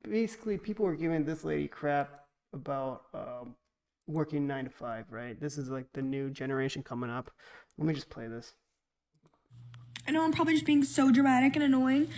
basically people were giving this lady crap about working 9 to 5, right? This is like the new generation coming up. Let me just play this. I know I'm probably just being so dramatic and annoying,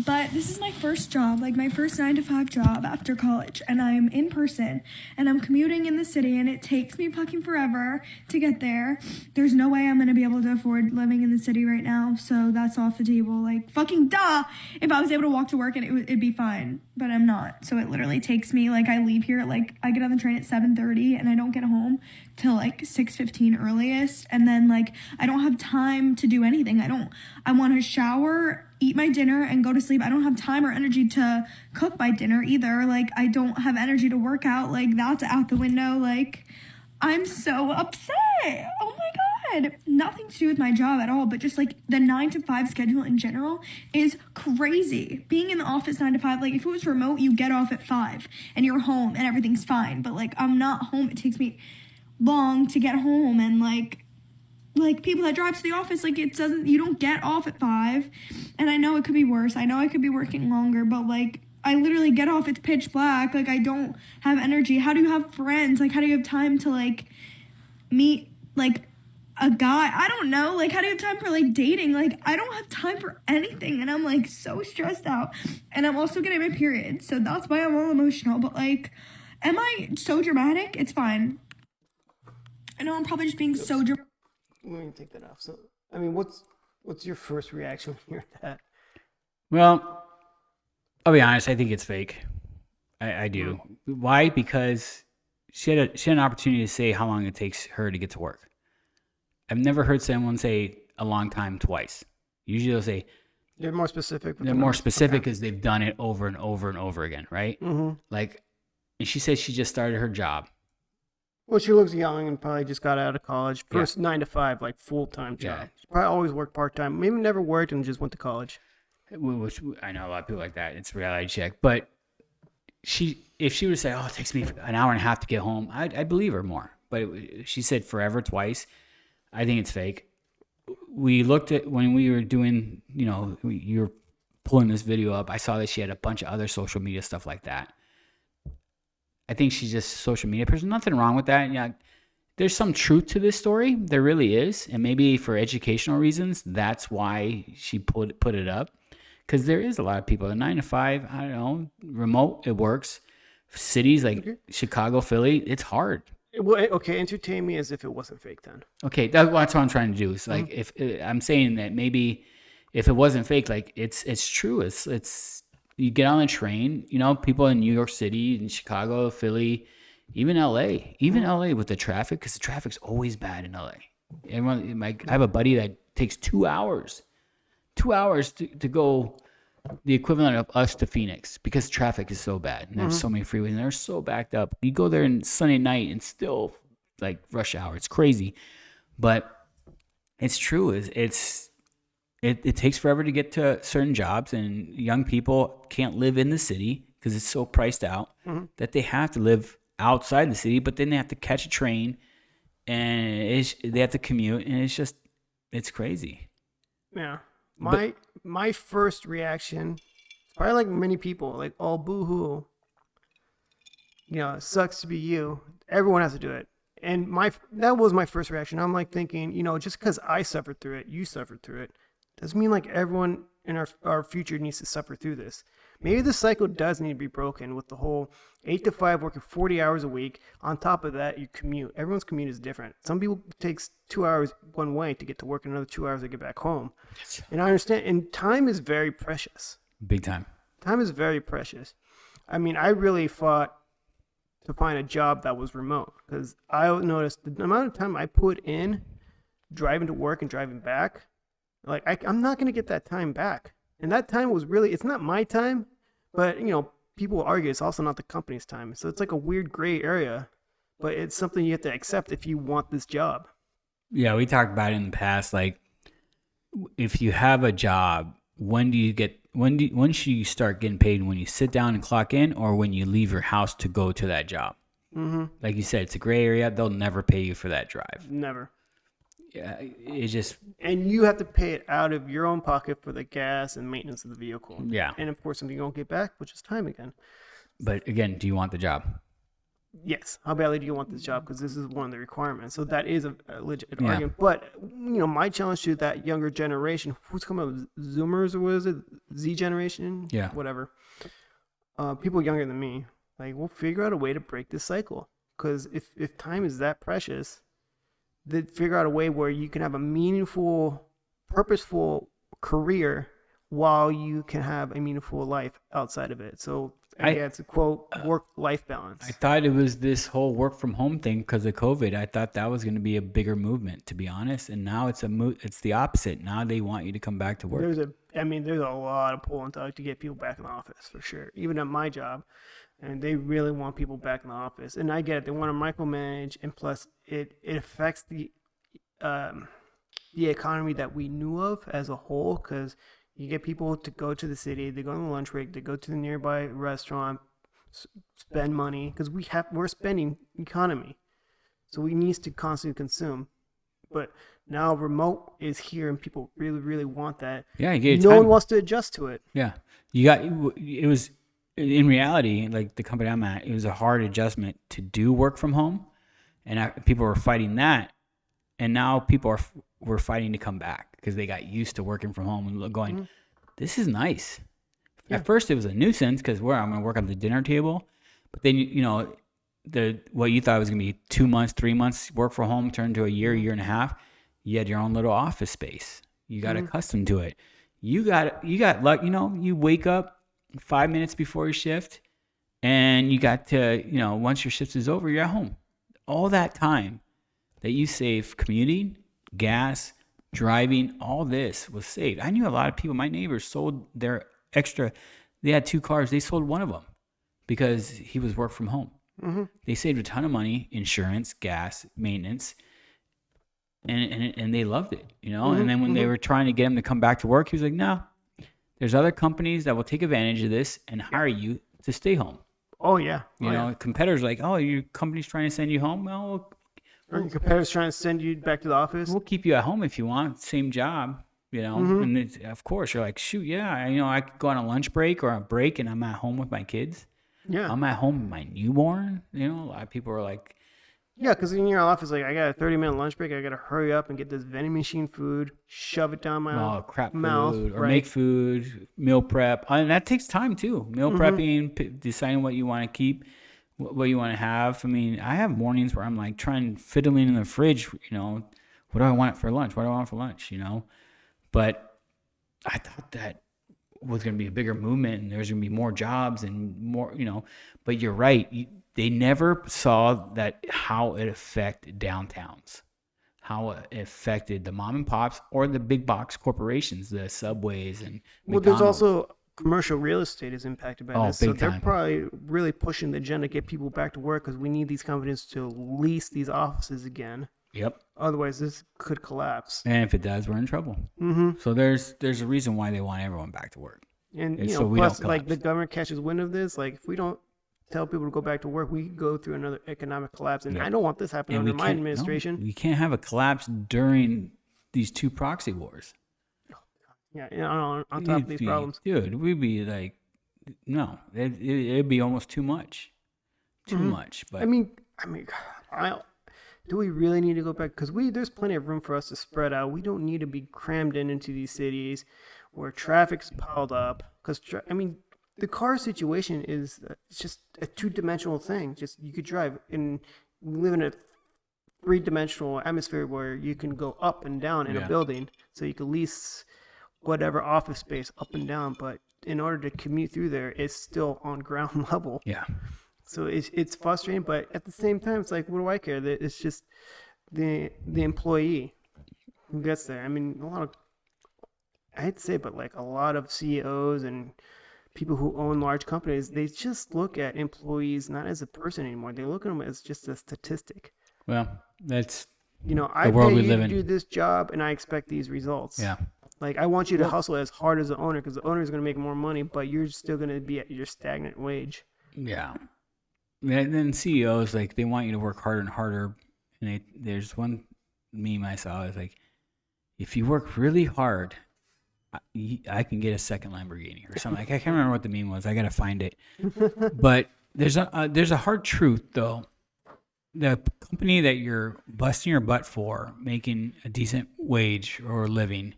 but this is my first job, like my first 9 to 5 job after college, and I'm in person, and I'm commuting in the city, and it takes me fucking forever to get there. There's no way I'm gonna be able to afford living in the city right now, so that's off the table. Like, fucking duh! If I was able to walk to work, and it'd be fine, but I'm not. So it literally takes me, like, I leave here, like, I get on the train at 7:30, and I don't get home till like 6:15 earliest, and then like I don't have time to do anything. I want to shower, eat my dinner, and go to sleep. I don't have time or energy to cook my dinner either. Like, I don't have energy to work out. Like, that's out the window. Like, I'm so upset. Oh my god. Nothing to do with my job at all, but just like the 9 to 5 schedule in general is crazy. Being in the office 9 to 5, like if it was remote, you get off at 5 and you're home and everything's fine. But like I'm not home. It takes me long to get home, and like people that drive to the office, like you don't get off at 5. And I know it could be worse. I know I could be working longer, but like I literally get off, it's pitch black. Like I don't have energy. How do you have friends? Like how do you have time to like meet like a guy? I don't know. Like how do you have time for like dating? Like I don't have time for anything, and I'm like so stressed out. And I'm also getting my period, so that's why I'm all emotional. But like, am I so dramatic? It's fine. I know I'm probably just being so Let me take that off. So, I mean, what's your first reaction when you hear that? Well, I'll be honest. I think it's fake. I do. Why? Because she had an opportunity to say how long it takes her to get to work. I've never heard someone say a long time twice. Usually they'll say They're more specific. they're more specific because they've done it over and over and over again, right? Mm-hmm. Like, and she said she just started her job. Well, she looks young and probably just got out of college. First 9 to 5, like full-time job. Yeah. She probably always worked part-time. Maybe never worked and just went to college. Which I know a lot of people like that. It's a reality check. But if she would say, "Oh, it takes me an hour and a half to get home," I'd believe her more. But she said forever twice. I think it's fake. We looked at when we were doing, you were pulling this video up. I saw that she had a bunch of other social media stuff like that. I think she's just a social media person. Nothing wrong with that. Yeah, there's some truth to this story. There really is, and maybe for educational reasons, that's why she put it up. Because there is a lot of people. The 9 to 5, I don't know, remote, it works. Cities like Chicago, Philly, it's hard. Okay, entertain me as if it wasn't fake then. Okay, that's what I'm trying to do. It's like if I'm saying that maybe if it wasn't fake, like it's true. It's you get on a train, people in New York City, in Chicago, Philly, even LA, with the traffic, because the traffic's always bad in LA. I have a buddy that takes 2 hours, to go the equivalent of us to Phoenix because traffic is so bad and there's so many freeways and they're so backed up. You go there on Sunday night and still like rush hour. It's crazy, but it's true. It takes forever to get to certain jobs, and young people can't live in the city because it's so priced out that they have to live outside the city, but then they have to catch a train and they have to commute, and it's crazy. Yeah. My first reaction, probably like many people, like, oh, boo-hoo. It sucks to be you. Everyone has to do it. And that was my first reaction. I'm like thinking, just because I suffered through it, you suffered through it, doesn't mean like everyone in our future needs to suffer through this. Maybe the cycle does need to be broken with the whole 8 to 5 working 40 hours a week. On top of that, you commute. Everyone's commute is different. Some people it takes 2 hours one way to get to work and another 2 hours to get back home. And I understand. And time is very precious. Big time. Time is very precious. I mean, I really fought to find a job that was remote because I noticed the amount of time I put in driving to work and driving back. Like, I'm not going to get that time back. And that time was really, it's not my time, but, people will argue it's also not the company's time. So it's like a weird gray area, but it's something you have to accept if you want this job. Yeah, we talked about it in the past. Like, if you have a job, when should you start getting paid? When you sit down and clock in, or when you leave your house to go to that job? Mm-hmm. Like you said, it's a gray area. They'll never pay you for that drive. Never. Yeah, it just And you have to pay it out of your own pocket for the gas and maintenance of the vehicle. yeah. And of course, something you don't get back, which is time again. But again, do you want the job? Yes. How badly do you want this job? Because this is one of the requirements. So that is a legit Yeah. argument. But, my challenge to that younger generation, who's coming up with Zoomers, or what is it? Z generation? Yeah. Whatever. People younger than me, like, we'll figure out a way to break this cycle. Because if time is that precious, then figure out a way where you can have a meaningful, purposeful career while you can have a meaningful life outside of it. So, again, it's a quote, work-life balance. I thought it was this whole work from home thing because of COVID. I thought that was going to be a bigger movement, to be honest. And now it's it's the opposite. Now they want you to come back to work. There's a lot of pull and tug to get people back in the office, for sure. Even at my job, and they really want people back in the office. And I get it; they want to micromanage, and plus, it affects the economy that we knew of as a whole. Because you get people to go to the city, they go on the lunch break, they go to the nearby restaurant, spend money, because we're spending economy, so we need to constantly consume. But now remote is here, and people really, really want that. Yeah, you get No time. one wants to adjust to it. Yeah, it was in reality, like the company I'm at, it was a hard adjustment to do work from home, and people were fighting that, and now people were fighting to come back because they got used to working from home and going, this is nice. Yeah. At first, it was a nuisance because I'm going to work at the dinner table, but then what you thought was going to be 2 months, 3 months work from home turned to a year and a half. You had your own little office space. You got accustomed to it. You got luck. You wake up 5 minutes before your shift, and you got to once your shift is over, you're at home. All that time that you save commuting, gas, driving, all this was saved. I knew a lot of people. My neighbors sold their extra. They had 2 cars. They sold one of them because he was work from home. Mm-hmm. They saved a ton of money, insurance, gas, maintenance, and they loved it, And then when they were trying to get him to come back to work, he was like, "No, there's other companies that will take advantage of this and hire you to stay home." Oh yeah. Competitors are like, "Oh, your company's trying to send you home. Well, Or your competitors trying to send you back to the office. we'll keep you at home if you want. Same job, And of course, you're like, shoot, yeah, I could go on a lunch break or a break, and I'm at home with my kids. Yeah. I'm at home with my newborn. A lot of people are like, Yeah, because in your office, like, I got a 30-minute lunch break. I got to hurry up and get this vending machine food, shove it down my crap mouth, food, or right? make food, meal prep. And that takes time tdo. Meal prepping, deciding what you want to keep, what you want to have. I mean, I have mornings where I'm like fiddling in the fridge, what do I want for lunch? What do I want for lunch, But I thought that was going to be a bigger movement, and there's going to be more jobs and more, But you're right. They never saw that how it affected downtowns, how it affected the mom and pops or the big box corporations, the Subways and Well, there's McDonald's. also commercial real estate is impacted by this. So big they're time. probably really pushing the agenda to get people back to work because we need these companies to lease these offices again. Yep. Otherwise, this could collapse. And if it does, we're in trouble. Mm-hmm. So there's a reason why they want everyone back to work. And And so we plus, don't like, the collapse. government catches wind of this. Like, if we don't tell people to go back to work, we go through another economic collapse. And I don't want this happening And under my administration. we can't have a collapse during these 2 proxy wars. Yeah, on top of these problems. Dude, we'd be like, no, it'd be almost too much. Too much. But I mean, do we really need to go back? Because there's plenty of room for us to spread out. We don't need to be crammed into these cities where traffic's piled up. Because the car situation is it's just a 2-dimensional thing. Just you could drive, and we live in a 3-dimensional atmosphere where you can go up and down in a building. So you can lease whatever office space up and down, but in order to commute through there, it's still on ground level. yeah. So it's frustrating, but at the same time, it's like, what do I care? That it's just the employee who gets there. I mean, I hate to say it, but like a lot of CEOs and people who own large companies, they just look at employees not as a person anymore. They look at them as just a statistic. Well, that's I world pay we you live to in. do this job, and I expect these results. yeah. Like, I want you to hustle as hard as the owner, because the owner is going to make more money, but you're still going to be at your stagnant wage. Yeah. And then CEOs, like, they want you to work harder and harder. And there's one meme I saw. It's like, if you work really hard, I can get a second Lamborghini or something. Like, I can't remember what the meme was. I got to find it. But there's a hard truth, though. The company that you're busting your butt for, making a decent wage or living,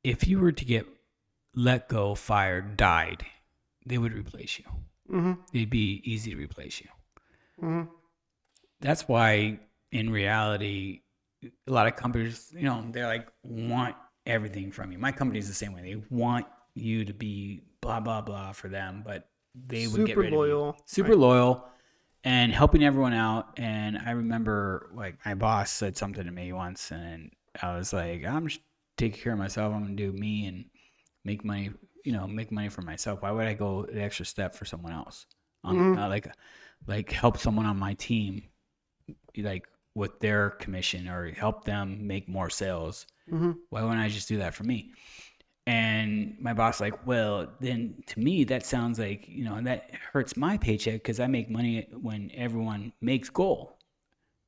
if you were to get let go, fired, died, they would replace you. Mm-hmm. It'd be easy to replace you. Mm-hmm. That's why, in reality, a lot of companies, they're like, want everything from you. My company's the same way. They want you to be blah, blah, blah for them, but they would get rid loyal. of you. Super loyal and helping everyone out. And I remember, like, my boss said something to me once, and I was like, I'm just taking care of myself. I'm going to do me and make money, make money for myself. Why would I go the extra step for someone else? Like help someone on my team, like with their commission, or help them make more sales. Mm-hmm. Why wouldn't I just do that for me? And my boss like, well, then to me, that sounds like, that hurts my paycheck because I make money when everyone makes goal.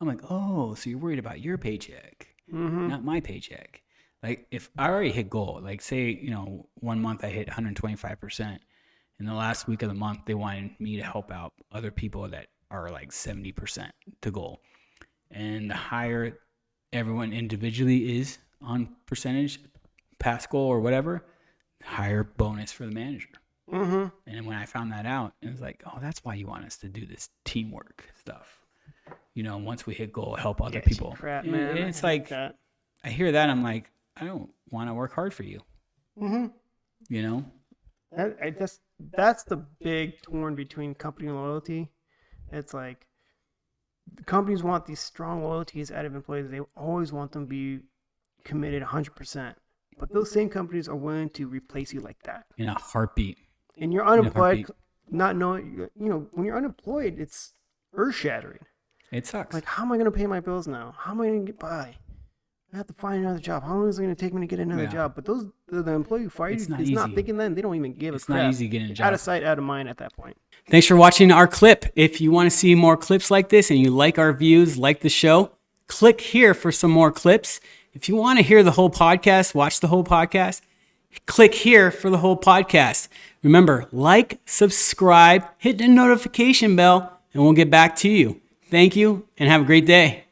I'm like, oh, so you're worried about your paycheck, not my paycheck. Like, if I already hit goal, like say, 1 month I hit 125%. In the last week of the month, they wanted me to help out other people that are like 70% to goal. And the higher everyone individually is on percentage, past goal or whatever, higher bonus for the manager. Mm-hmm. And when I found that out, it was like, oh, that's why you want us to do this teamwork stuff. Once we hit goal, help other people. Crap, man. And it's like, that. I hear that, I'm like, I don't want to work hard for you. Mm-hmm. That's the big torn between company loyalty. It's like the companies want these strong loyalties out of employees. They always want them to be committed 100%. But those same companies are willing to replace you like that. In a heartbeat. And you're unemployed, not knowing, when you're unemployed, it's earth-shattering. It sucks. Like, how am I going to pay my bills now? How am I going to get by? I have to find another job. How long is it going to take me to get another job? But the employee who fired you is not thinking then. They don't even give a crap. It's not easy getting a job. Out of sight, out of mind at that point. Thanks for watching our clip. If you want to see more clips like this and you like our views, like the show, click here for some more clips. If you want to hear the whole podcast, watch the whole podcast, click here for the whole podcast. Remember, like, subscribe, hit the notification bell, and we'll get back to you. Thank you, and have a great day.